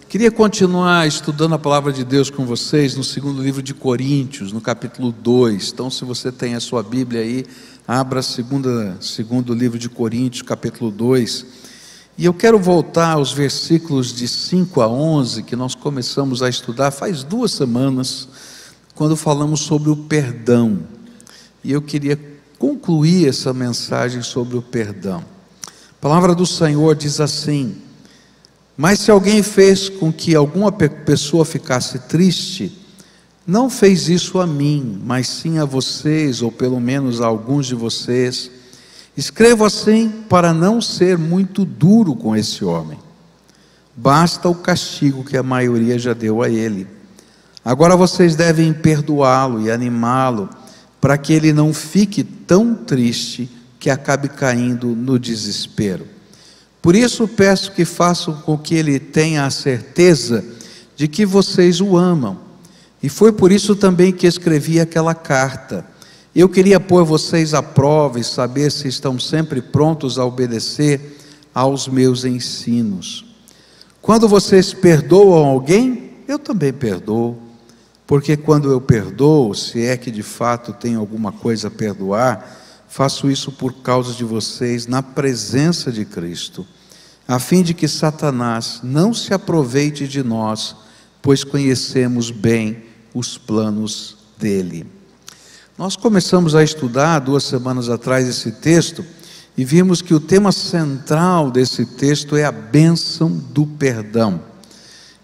Queria continuar estudando a palavra de Deus com vocês no segundo livro de Coríntios, no capítulo 2. Então, se você tem a sua Bíblia aí, abra segundo livro de Coríntios, capítulo 2. E eu quero voltar aos versículos de 5 a 11, que nós começamos a estudar faz 2 semanas, quando falamos sobre o perdão. E eu queria concluir essa mensagem sobre o perdão. A palavra do Senhor diz assim: mas se alguém fez com que alguma pessoa ficasse triste, não fez isso a mim, mas sim a vocês, ou pelo menos a alguns de vocês. Escrevo assim para não ser muito duro com esse homem. Basta o castigo que a maioria já deu a ele. Agora vocês devem perdoá-lo e animá-lo, para que ele não fique tão triste que acabe caindo no desespero. Por isso peço que façam com que ele tenha a certeza de que vocês o amam. E foi por isso também que escrevi aquela carta. Eu queria pôr vocês à prova e saber se estão sempre prontos a obedecer aos meus ensinos. Quando vocês perdoam alguém, eu também perdoo. Porque quando eu perdoo, se é que de fato tenho alguma coisa a perdoar, faço isso por causa de vocês na presença de Cristo, a fim de que Satanás não se aproveite de nós, pois conhecemos bem os planos dele. Nós começamos a estudar 2 semanas atrás esse texto e vimos que o tema central desse texto é a bênção do perdão.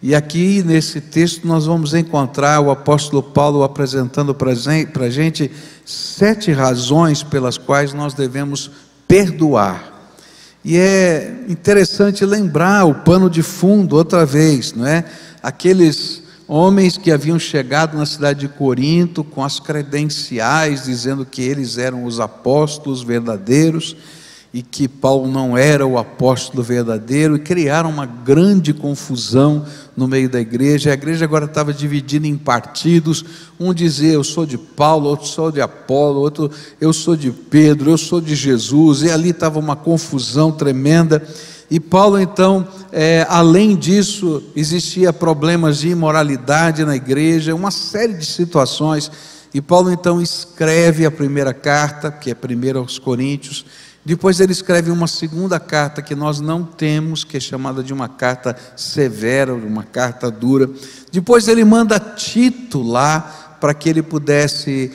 E aqui nesse texto nós vamos encontrar o apóstolo Paulo apresentando para a gente 7 razões pelas quais nós devemos perdoar. E é interessante lembrar o pano de fundo outra vez, não é? Aqueles homens que haviam chegado na cidade de Corinto com as credenciais dizendo que eles eram os apóstolos verdadeiros e que Paulo não era o apóstolo verdadeiro, e criaram uma grande confusão no meio da igreja. A igreja agora estava dividida em partidos. Um dizia: eu sou de Paulo, outro sou de Apolo, outro eu sou de Pedro, eu sou de Jesus. E ali estava uma confusão tremenda. E Paulo então, além disso, existia problemas de imoralidade na igreja, uma série de situações. E Paulo então escreve a primeira carta, que é 1 aos Coríntios. Depois ele escreve uma segunda carta que nós não temos, que é chamada de uma carta severa, uma carta dura. Depois ele manda Tito lá, para que ele pudesse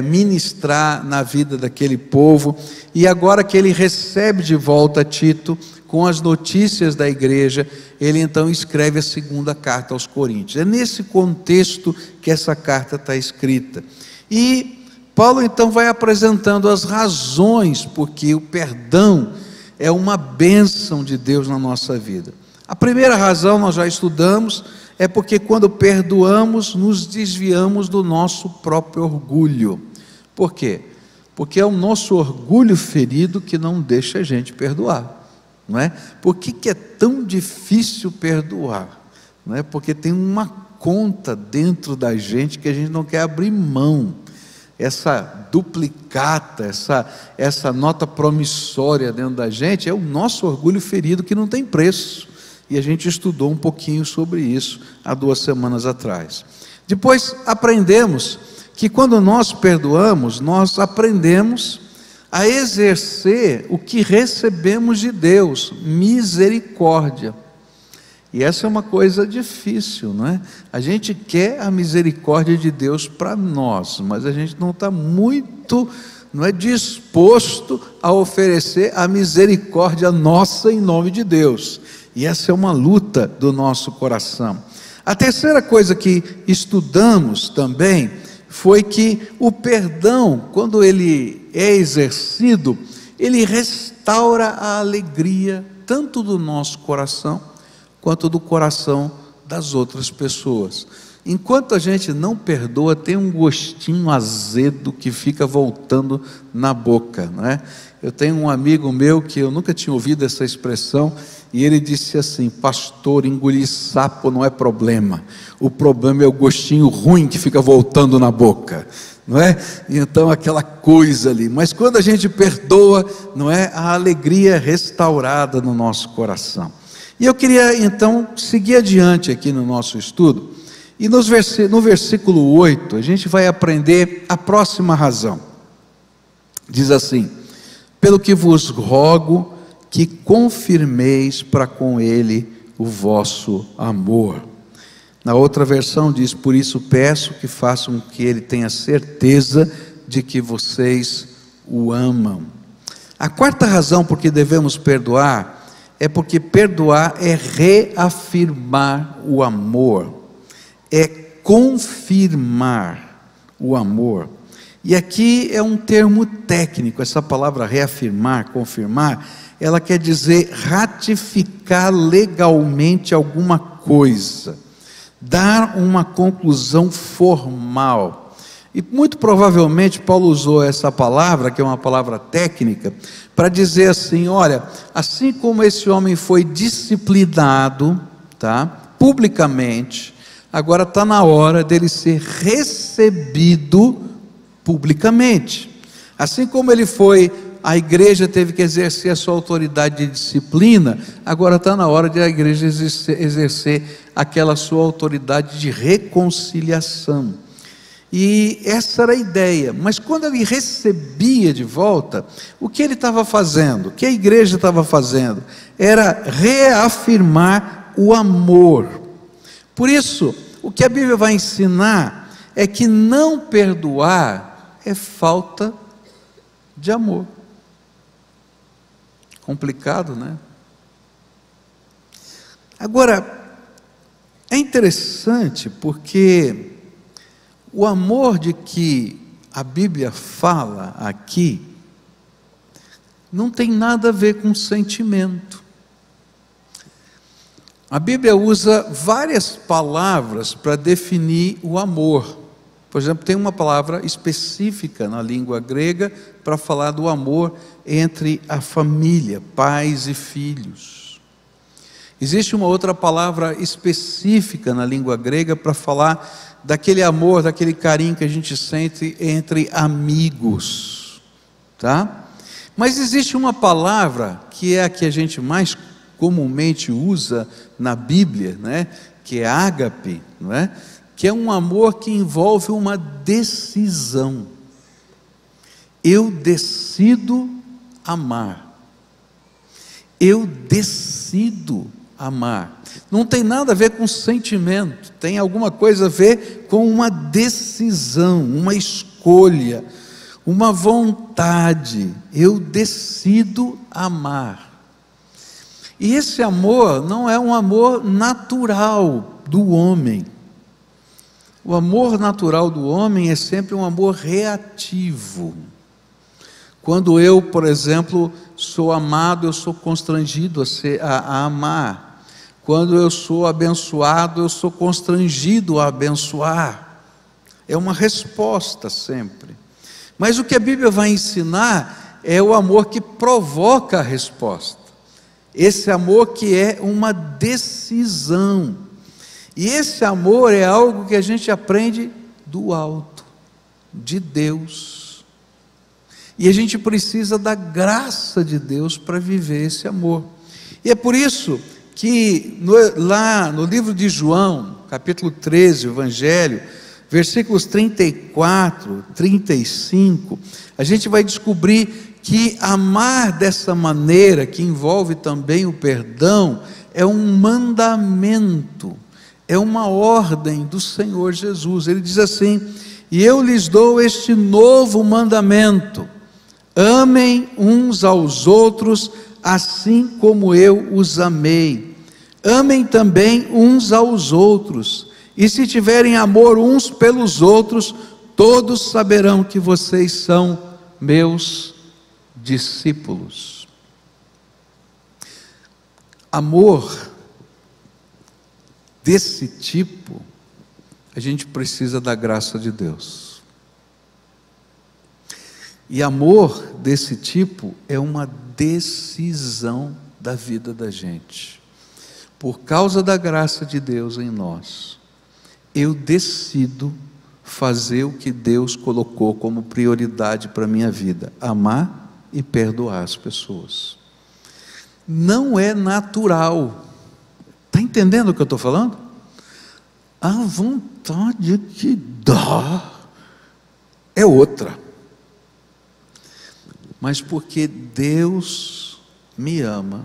ministrar na vida daquele povo. E agora que ele recebe de volta Tito, com as notícias da igreja, ele então escreve a segunda carta aos Coríntios. É nesse contexto que essa carta está escrita. E Paulo então vai apresentando as razões porque o perdão é uma bênção de Deus na nossa vida. A primeira razão nós já estudamos, é porque quando perdoamos, nos desviamos do nosso próprio orgulho. Por quê? Porque é o nosso orgulho ferido que não deixa a gente perdoar, não é? Por que é tão difícil perdoar? Não é? Porque tem uma conta dentro da gente que a gente não quer abrir mão. Essa duplicata, essa nota promissória dentro da gente, é o nosso orgulho ferido que não tem preço. E a gente estudou um pouquinho sobre isso há 2 semanas atrás. Depois aprendemos que quando nós perdoamos, nós aprendemos a exercer o que recebemos de Deus, misericórdia. E essa é uma coisa difícil, não é? A gente quer a misericórdia de Deus para nós, mas a gente não está muito, não é disposto a oferecer a misericórdia nossa em nome de Deus. E essa é uma luta do nosso coração. A terceira coisa que estudamos também foi que o perdão, quando ele é exercido, ele restaura a alegria tanto do nosso coração quanto do coração das outras pessoas. Enquanto a gente não perdoa, tem um gostinho azedo que fica voltando na boca, não é? Eu tenho um amigo meu que eu nunca tinha ouvido essa expressão, e ele disse assim: pastor, engolir sapo não é problema, o problema é o gostinho ruim que fica voltando na boca, não é? Então aquela coisa ali, mas quando a gente perdoa, não é? A alegria é restaurada no nosso coração. E eu queria então seguir adiante aqui no nosso estudo, e no versículo 8, a gente vai aprender a próxima razão. Diz assim: pelo que vos rogo que confirmeis para com ele o vosso amor. Na outra versão diz: por isso peço que façam que ele tenha certeza de que vocês o amam. A quarta razão por que devemos perdoar é porque perdoar é reafirmar o amor, é confirmar o amor. E aqui é um termo técnico, essa palavra reafirmar, confirmar, ela quer dizer ratificar legalmente alguma coisa, dar uma conclusão formal. E muito provavelmente Paulo usou essa palavra, que é uma palavra técnica, para dizer assim: olha, assim como esse homem foi disciplinado, tá, publicamente, agora está na hora dele ser recebido publicamente. Assim como ele foi, a igreja teve que exercer a sua autoridade de disciplina, agora está na hora de a igreja exercer aquela sua autoridade de reconciliação. E essa era a ideia. Mas quando ele recebia de volta, o que ele estava fazendo? O que a igreja estava fazendo? Era reafirmar o amor. Por isso, o que a Bíblia vai ensinar é que não perdoar é falta de amor. Complicado, né? Agora, é interessante porque o amor de que a Bíblia fala aqui não tem nada a ver com sentimento. A Bíblia usa várias palavras para definir o amor. Por exemplo, tem uma palavra específica na língua grega para falar do amor entre a família, pais e filhos. Existe uma outra palavra específica na língua grega para falar daquele amor, daquele carinho que a gente sente entre amigos, tá? Mas existe uma palavra que é a que a gente mais comumente usa na Bíblia, né? Que é ágape, não é? Que é um amor que envolve uma decisão. Eu decido amar. Eu decido amar. Não tem nada a ver com sentimento, tem alguma coisa a ver com uma decisão, uma escolha, uma vontade. Eu decido amar. E esse amor não é um amor natural do homem. O amor natural do homem é sempre um amor reativo. Quando eu, por exemplo, sou amado, eu sou constrangido a amar. Quando eu sou abençoado, eu sou constrangido a abençoar. É uma resposta sempre. Mas o que a Bíblia vai ensinar é o amor que provoca a resposta. Esse amor que é uma decisão. E esse amor é algo que a gente aprende do alto, de Deus. E a gente precisa da graça de Deus para viver esse amor. E é por isso que lá no livro de João, capítulo 13, o Evangelho, versículos 34, 35, a gente vai descobrir que amar dessa maneira, que envolve também o perdão, é um mandamento, é uma ordem do Senhor Jesus. Ele diz assim: e eu lhes dou este novo mandamento: amem uns aos outros, assim como eu os amei. Amem também uns aos outros, e se tiverem amor uns pelos outros, todos saberão que vocês são meus discípulos. Amor desse tipo, a gente precisa da graça de Deus. E amor desse tipo é uma decisão da vida da gente. Por causa da graça de Deus em nós, eu decido fazer o que Deus colocou como prioridade para a minha vida: amar e perdoar as pessoas. Não é natural, Está entendendo o que eu estou falando? A vontade que dá é outra. Mas porque Deus me ama,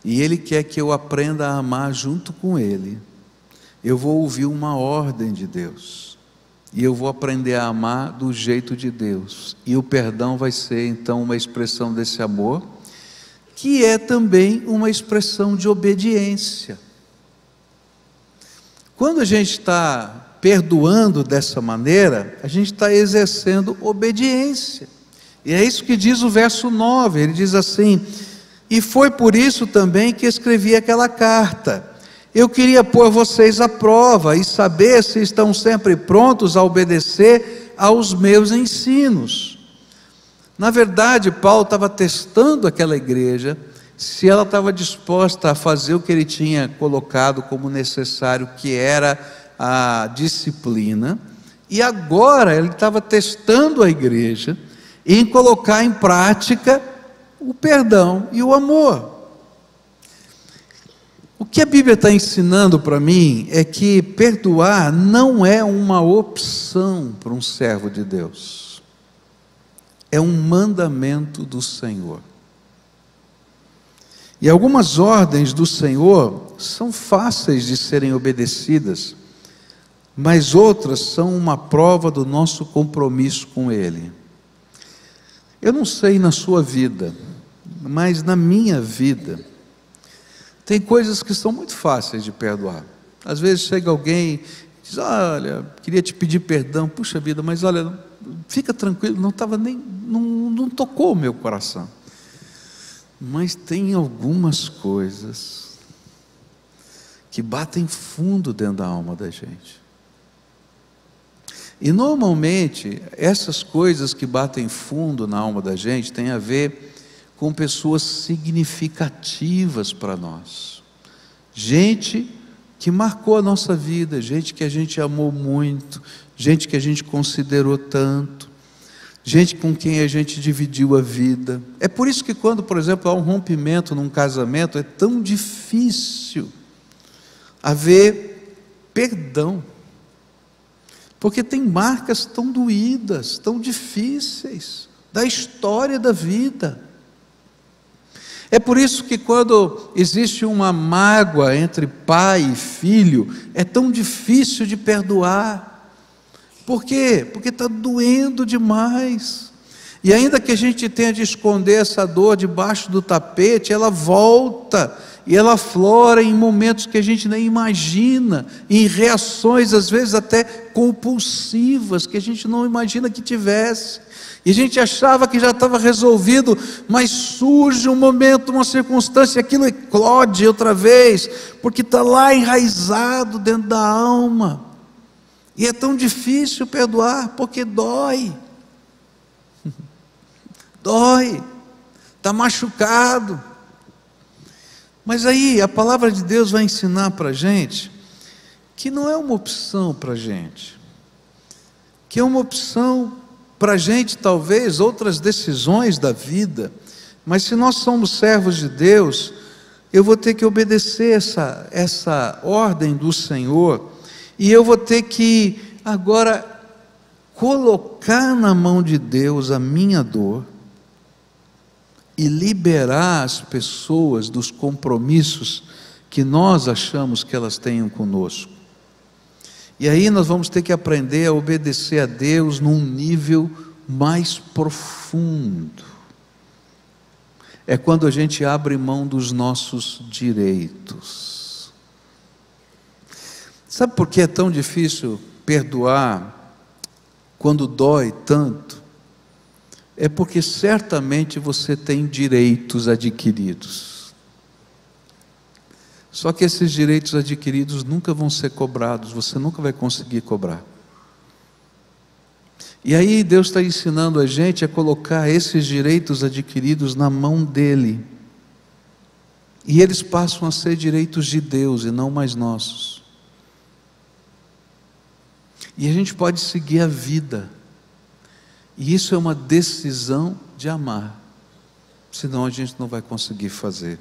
e Ele quer que eu aprenda a amar junto com Ele, eu vou ouvir uma ordem de Deus, e eu vou aprender a amar do jeito de Deus, e o perdão vai ser então uma expressão desse amor, que é também uma expressão de obediência. Quando a gente está perdoando dessa maneira, a gente está exercendo obediência, e é isso que diz o verso 9, ele diz assim: e foi por isso também que escrevi aquela carta. Eu queria pôr vocês à prova e saber se estão sempre prontos a obedecer aos meus ensinos. Na verdade, Paulo estava testando aquela igreja, se ela estava disposta a fazer o que ele tinha colocado como necessário, que era a disciplina, e agora ele estava testando a igreja em colocar em prática o perdão e o amor. O que a Bíblia está ensinando para mim é que perdoar não é uma opção para um servo de Deus, é um mandamento do Senhor. E algumas ordens do Senhor são fáceis de serem obedecidas, mas outras são uma prova do nosso compromisso com Ele. Eu não sei na sua vida, mas na minha vida, tem coisas que são muito fáceis de perdoar. Às vezes chega alguém e diz: olha, queria te pedir perdão, puxa vida, mas olha, fica tranquilo, não tocou o meu coração. Mas tem algumas coisas que batem fundo dentro da alma da gente. E normalmente, essas coisas que batem fundo na alma da gente têm a ver com pessoas significativas para nós. Gente que marcou a nossa vida, gente que a gente amou muito, gente que a gente considerou tanto, gente com quem a gente dividiu a vida. É por isso que quando, por exemplo, há um rompimento num casamento, é tão difícil haver perdão. Porque tem marcas tão doídas, tão difíceis, da história da vida. É por isso que quando existe uma mágoa entre pai e filho, é tão difícil de perdoar. Por quê? Porque está doendo demais. E ainda que a gente tenha de esconder essa dor debaixo do tapete, ela volta e ela aflora em momentos que a gente nem imagina, em reações às vezes até compulsivas, que a gente não imagina que tivesse, e a gente achava que já estava resolvido, mas surge um momento, uma circunstância, aquilo eclode outra vez, porque está lá enraizado dentro da alma, e é tão difícil perdoar, porque dói, está machucado. Mas aí a palavra de Deus vai ensinar para a gente que não é uma opção para a gente, que é uma opção para a gente, talvez, outras decisões da vida, mas se nós somos servos de Deus, eu vou ter que obedecer essa ordem do Senhor, e eu vou ter que agora colocar na mão de Deus a minha dor, e liberar as pessoas dos compromissos que nós achamos que elas tenham conosco. E aí nós vamos ter que aprender a obedecer a Deus num nível mais profundo. É quando a gente abre mão dos nossos direitos. Sabe por que é tão difícil perdoar quando dói tanto? É porque certamente você tem direitos adquiridos. Só que esses direitos adquiridos nunca vão ser cobrados, você nunca vai conseguir cobrar. E aí Deus está ensinando a gente a colocar esses direitos adquiridos na mão dEle. E eles passam a ser direitos de Deus e não mais nossos. E a gente pode seguir a vida. E isso é uma decisão de amar, senão a gente não vai conseguir fazer.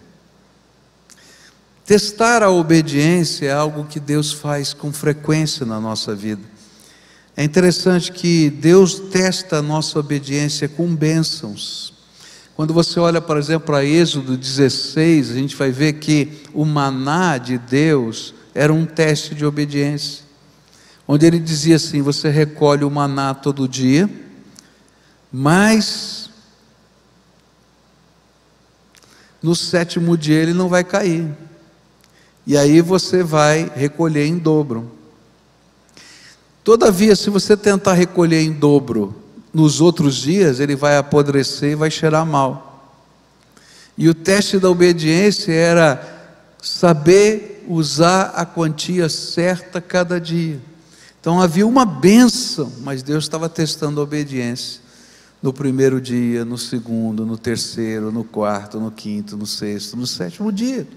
Testar a obediência é algo que Deus faz com frequência na nossa vida. É interessante que Deus testa a nossa obediência com bênçãos. Quando você olha, por exemplo, para Êxodo 16, a gente vai ver que o maná de Deus era um teste de obediência, onde ele dizia assim: você recolhe o maná todo dia, mas no 7º dia ele não vai cair, e aí você vai recolher em dobro. Todavia, se você tentar recolher em dobro nos outros dias, ele vai apodrecer e vai cheirar mal. E o teste da obediência era saber usar a quantia certa cada dia. Então havia uma bênção, mas Deus estava testando a obediência no 1º dia, no 2º, no 3º, no 4º, no 5º, no 6º, no 7º dia.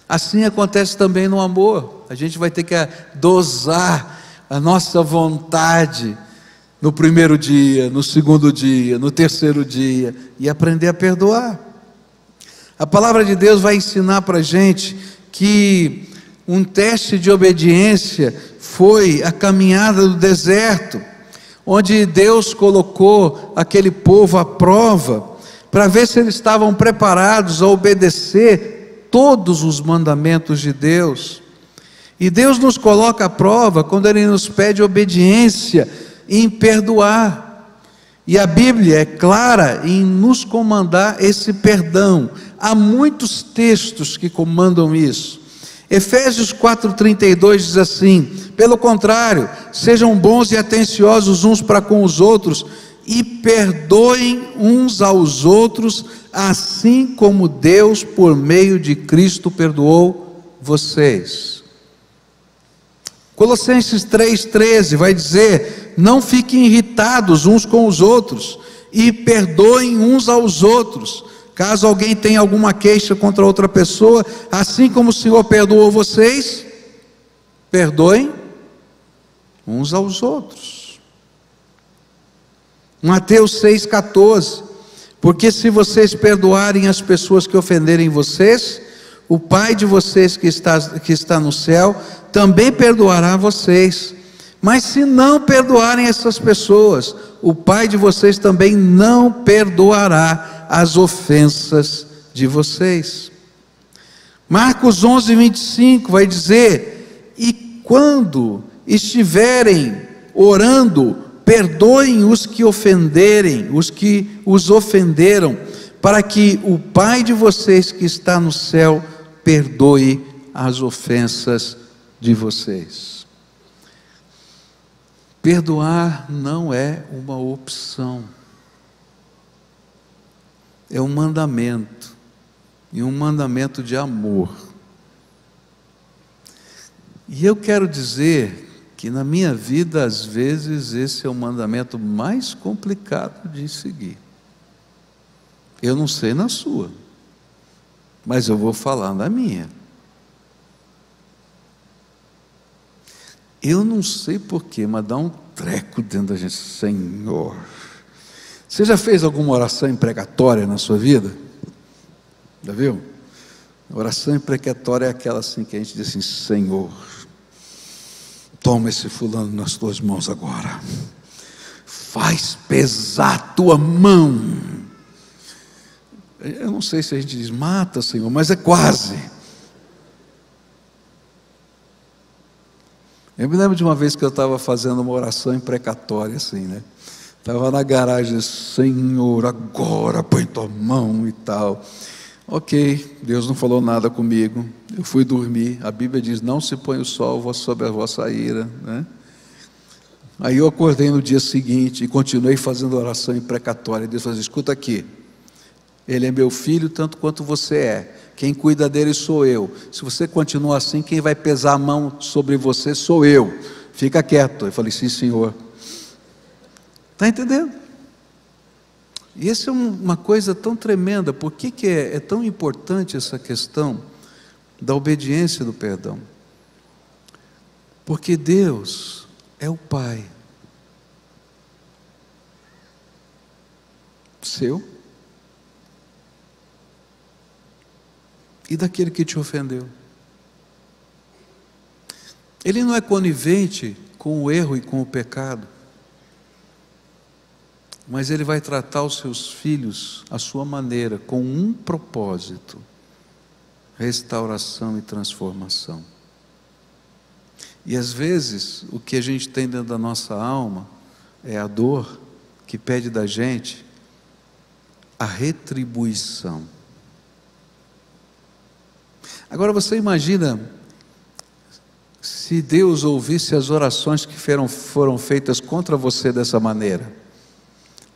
Assim acontece também no amor. A gente vai ter que dosar a nossa vontade no 1º dia, no 2º dia, no 3º dia, e aprender a perdoar. A palavra de Deus vai ensinar para a gente que um teste de obediência foi a caminhada do deserto, onde Deus colocou aquele povo à prova, para ver se eles estavam preparados a obedecer todos os mandamentos de Deus. E Deus nos coloca à prova quando Ele nos pede obediência em perdoar. E a Bíblia é clara em nos comandar esse perdão. Há muitos textos que comandam isso. Efésios 4,32 diz assim: pelo contrário, sejam bons e atenciosos uns para com os outros, e perdoem uns aos outros, assim como Deus, por meio de Cristo, perdoou vocês. Colossenses 3,13 vai dizer: não fiquem irritados uns com os outros, e perdoem uns aos outros, caso alguém tenha alguma queixa contra outra pessoa, assim como o Senhor perdoou vocês, perdoem uns aos outros. Mateus 6,14: porque se vocês perdoarem as pessoas que ofenderem vocês, o Pai de vocês que está no céu também perdoará vocês. Mas se não perdoarem essas pessoas, o Pai de vocês também não perdoará as ofensas de vocês. Marcos 11:25 vai dizer: e quando estiverem orando, perdoem os que ofenderem, os que os ofenderam, para que o Pai de vocês que está no céu perdoe as ofensas de vocês. Perdoar não é uma opção, é um mandamento, e um mandamento de amor. E eu quero dizer que na minha vida, às vezes, esse é o mandamento mais complicado de seguir. Eu não sei na sua, mas eu vou falar na minha. Eu não sei porquê, mas dá um treco dentro da gente. Senhor, você já fez alguma oração imprecatória na sua vida? Já viu? A oração imprecatória é aquela assim que a gente diz assim: Senhor, toma esse fulano nas tuas mãos agora, faz pesar a tua mão. Eu não sei se a gente diz mata, Senhor, mas é quase. Eu me lembro de uma vez que eu estava fazendo uma oração imprecatória assim, né? Estava na garagem: Senhor, agora põe tua mão e tal. Ok, Deus não falou nada comigo. Eu fui dormir. A Bíblia diz: não se põe o sol sobre a vossa ira, né? Aí eu acordei no dia seguinte e continuei fazendo oração imprecatória. Deus falou: escuta aqui, ele é meu filho tanto quanto você é. Quem cuida dele sou eu. Se você continua assim, quem vai pesar a mão sobre você sou eu. Fica quieto. Eu falei: sim, Senhor. Está entendendo? E essa é uma coisa tão tremenda. Por que é tão importante essa questão da obediência e do perdão? Porque Deus é o Pai seu. e daquele que te ofendeu. Ele não é conivente com o erro e com o pecado, mas ele vai tratar os seus filhos à sua maneira, com um propósito: restauração e transformação. E às vezes o que a gente tem dentro da nossa alma é a dor que pede da gente a retribuição. Agora você imagina se Deus ouvisse as orações que foram feitas contra você dessa maneira.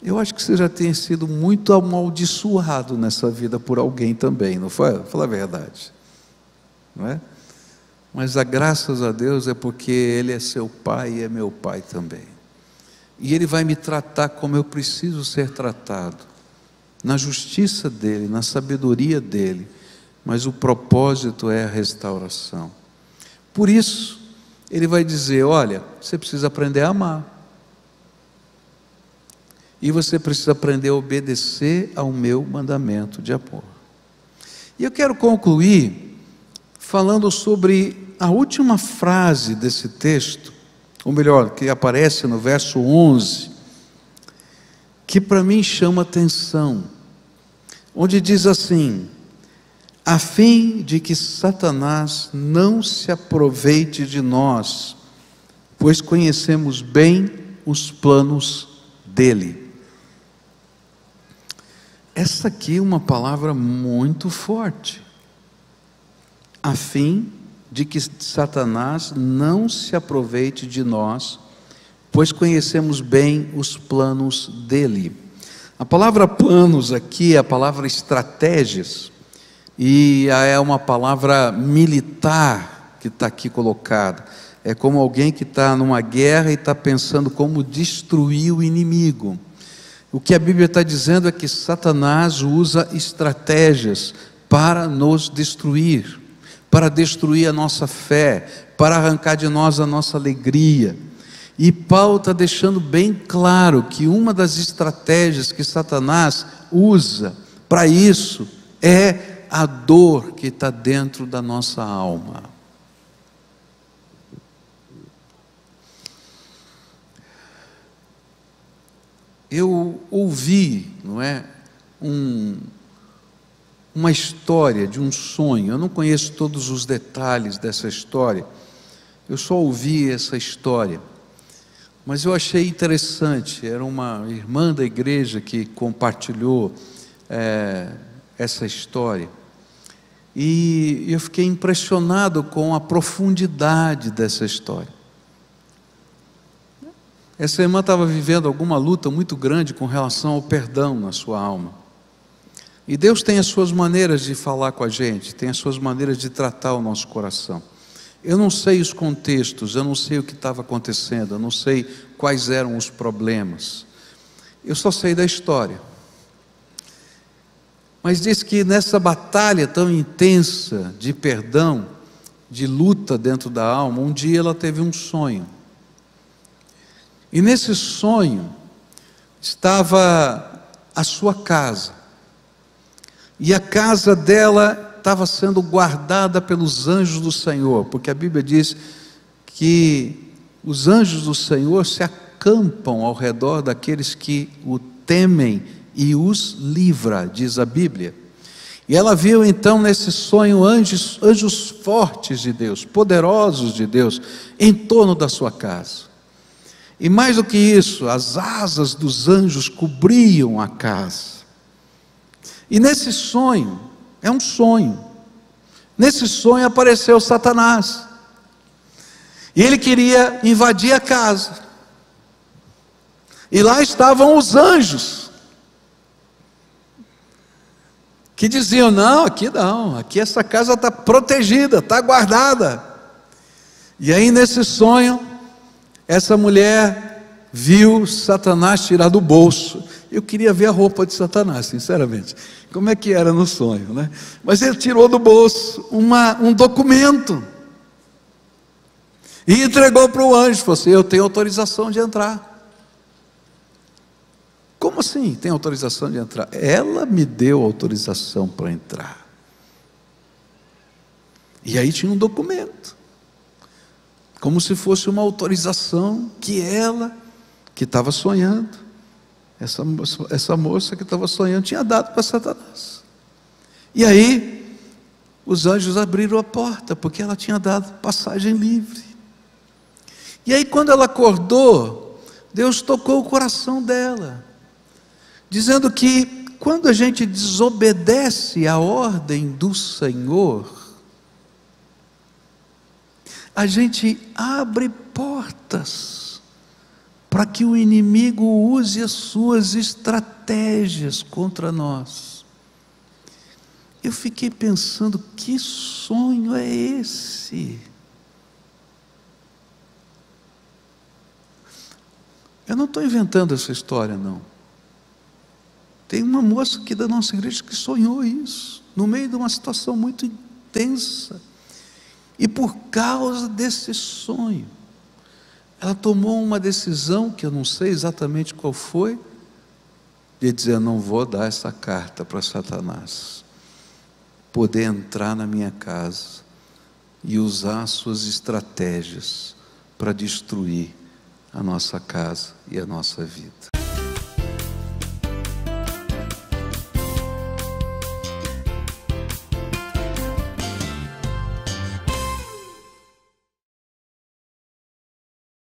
Eu acho que você já tem sido muito amaldiçoado nessa vida por alguém também, não foi? Fala a verdade, não é? Mas graças a Deus é porque Ele é seu pai e é meu pai também. E Ele vai me tratar como eu preciso ser tratado, na justiça dEle, na sabedoria dEle, mas o propósito é a restauração. Por isso, Ele vai dizer: olha, você precisa aprender a amar, e você precisa aprender a obedecer ao meu mandamento de amor. E eu quero concluir falando sobre a última frase desse texto, ou melhor, que aparece no verso 11, que para mim chama atenção, onde diz assim: a fim de que Satanás não se aproveite de nós, pois conhecemos bem os planos dele. Essa aqui é uma palavra muito forte. A fim de que Satanás não se aproveite de nós, pois conhecemos bem os planos dele. A palavra planos aqui é a palavra estratégias, e é uma palavra militar que está aqui colocada. É como alguém que está numa guerra e está pensando como destruir o inimigo. O que a Bíblia está dizendo é que Satanás usa estratégias para nos destruir, para destruir a nossa fé, para arrancar de nós a nossa alegria. E Paulo está deixando bem claro que uma das estratégias que Satanás usa para isso é a dor que está dentro da nossa alma. Eu ouvi, não é, uma história de um sonho. Eu não conheço todos os detalhes dessa história, eu só ouvi essa história, mas eu achei interessante. Era uma irmã da igreja que compartilhou essa história, e eu fiquei impressionado com a profundidade dessa história. Essa irmã estava vivendo alguma luta muito grande com relação ao perdão na sua alma. E Deus tem as suas maneiras de falar com a gente, tem as suas maneiras de tratar o nosso coração. Eu não sei os contextos, eu não sei o que estava acontecendo, eu não sei quais eram os problemas. Eu só sei da história. Mas diz que nessa batalha tão intensa de perdão, de luta dentro da alma, um dia ela teve um sonho. E nesse sonho estava a sua casa, e a casa dela estava sendo guardada pelos anjos do Senhor, porque a Bíblia diz que os anjos do Senhor se acampam ao redor daqueles que o temem e os livra, diz a Bíblia. E ela viu então nesse sonho anjos fortes de Deus, poderosos de Deus, em torno da sua casa. E mais do que isso, as asas dos anjos cobriam a casa. E nesse sonho, é um sonho, nesse sonho apareceu Satanás, e ele queria invadir a casa, e lá estavam os anjos, que diziam: não, aqui essa casa está protegida, está guardada. E aí nesse sonho, essa mulher viu Satanás tirar do bolso. Eu queria ver a roupa de Satanás, sinceramente, como é que era no sonho, né? Mas ele tirou do bolso um documento e entregou para o anjo. Falou assim: eu tenho autorização de entrar. Como assim tem autorização de entrar? Ela me deu autorização para entrar. E aí tinha um documento, como se fosse uma autorização que ela, que estava sonhando, essa moça que estava sonhando, tinha dado para Satanás. E aí, os anjos abriram a porta, porque ela tinha dado passagem livre. E aí, quando ela acordou, Deus tocou o coração dela, dizendo que quando a gente desobedece à ordem do Senhor, a gente abre portas para que o inimigo use as suas estratégias contra nós. Eu fiquei pensando, que sonho é esse? Eu não estou inventando essa história, não. Tem uma moça aqui da nossa igreja que sonhou isso, no meio de uma situação muito intensa. E por causa desse sonho, ela tomou uma decisão, que eu não sei exatamente qual foi, de dizer: não vou dar essa carta para Satanás poder entrar na minha casa e usar as suas estratégias para destruir a nossa casa e a nossa vida.